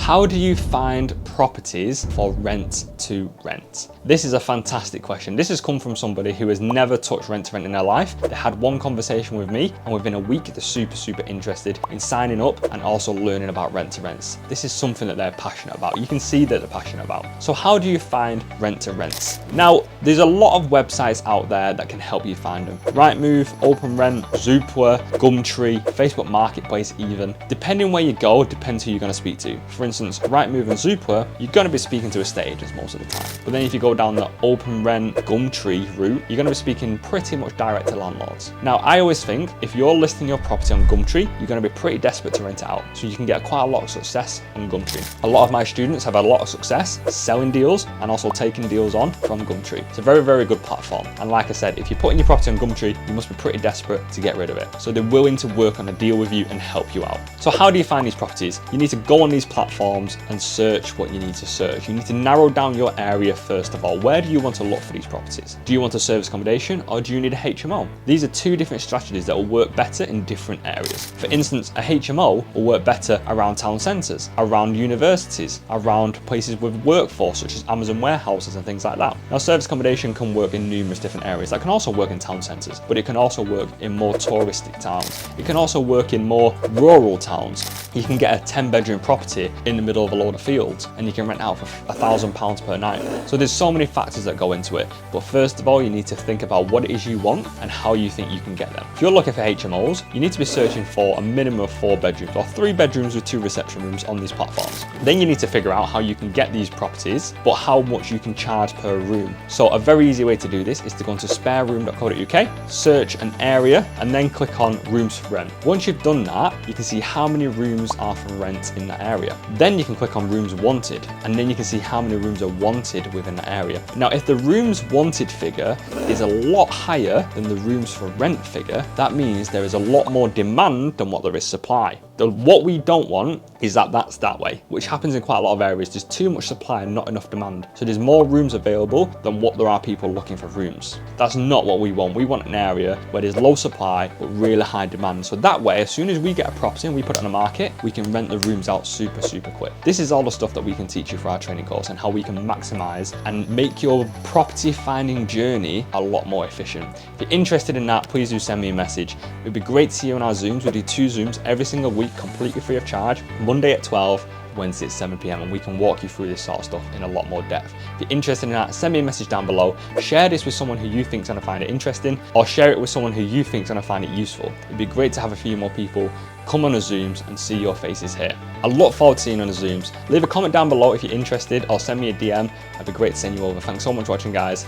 How do you find properties for rent to rent? This is a fantastic question. This has come from somebody who has never touched rent to rent in their life. They had one conversation with me, and within a week, they're super interested in signing up and also learning about rent to rents. This is something that they're passionate about. You can see that they're passionate about. So how do you find rent to rents? Now, there's a lot of websites out there that can help you find them. Rightmove, OpenRent, Zoopla, Gumtree, Facebook Marketplace even. Depending where you go, depends who you're going to speak to. For instance, Rightmove and Zoopla, you're going to be speaking to estate agents most of the time. But then if you go down the OpenRent, Gumtree route, you're going to be speaking pretty much direct to landlords. Now, I always think if you're listing your property on Gumtree, you're going to be pretty desperate to rent it out. So you can get quite a lot of success on Gumtree. A lot of my students have had a lot of success selling deals and also taking deals on from Gumtree. It's a very good platform. And like I said, if you're putting your property on Gumtree, you must be pretty desperate to get rid of it. So they're willing to work on a deal with you and help you out. So how do you find these properties? You need to go on these platforms and search what you need to search. You need to narrow down your area first of all. Where do you want to look for these properties? Do you want a service accommodation or do you need a HMO? These are two different strategies that will work better in different areas. For instance, a HMO will work better around town centres, around universities, around places with workforce such as Amazon warehouses and things like that. Now, service accommodation can work in numerous different areas. That can also work in town centres, but it can also work in more touristic towns. It can also work in more rural towns. You can get a 10-bedroom property in the middle of a load of fields and you can rent out for £1,000 per night. So there's so many factors that go into it. But first of all, you need to think about what it is you want and how you think you can get them. If you're looking for HMOs, you need to be searching for a minimum of 4 bedrooms or 3 bedrooms with 2 reception rooms on these platforms. Then you need to figure out how you can get these properties, but how much you can charge per room. So a very easy way to do this is to go into spareroom.co.uk, search an area, and then click on rooms for rent. Once you've done that, you can see how many rooms are for rent in that area. Then you can click on rooms wanted, and then you can see how many rooms are wanted within the area. Now, if the rooms wanted figure is a lot higher than the rooms for rent figure, that means there is a lot more demand than what there is supply. What we don't want is that's that way, which happens in quite a lot of areas. There's too much supply and not enough demand. So there's more rooms available than what there are people looking for rooms. That's not what we want. We want an area where there's low supply, but really high demand. So that way, as soon as we get a property and we put it on the market, we can rent the rooms out super quick. This is all the stuff that we can teach you for our training course and how we can maximize and make your property finding journey a lot more efficient. If you're interested in that, please do send me a message. It'd be great to see you on our Zooms. We do 2 Zooms every single week, completely free of charge. Monday at 12, Wednesday at 7 p.m, and we can walk you through this sort of stuff in a lot more depth. If you're interested in that, send me a message down below. Share this with someone who you think is going to find it interesting, or share it with someone who you think is going to find it useful. It'd be great to have a few more people come on the Zooms and see your faces here. I look forward to seeing you on the Zooms. Leave a comment down below if you're interested, or send me a DM. It'd be great to send you over. Thanks so much for watching, guys.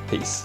Peace.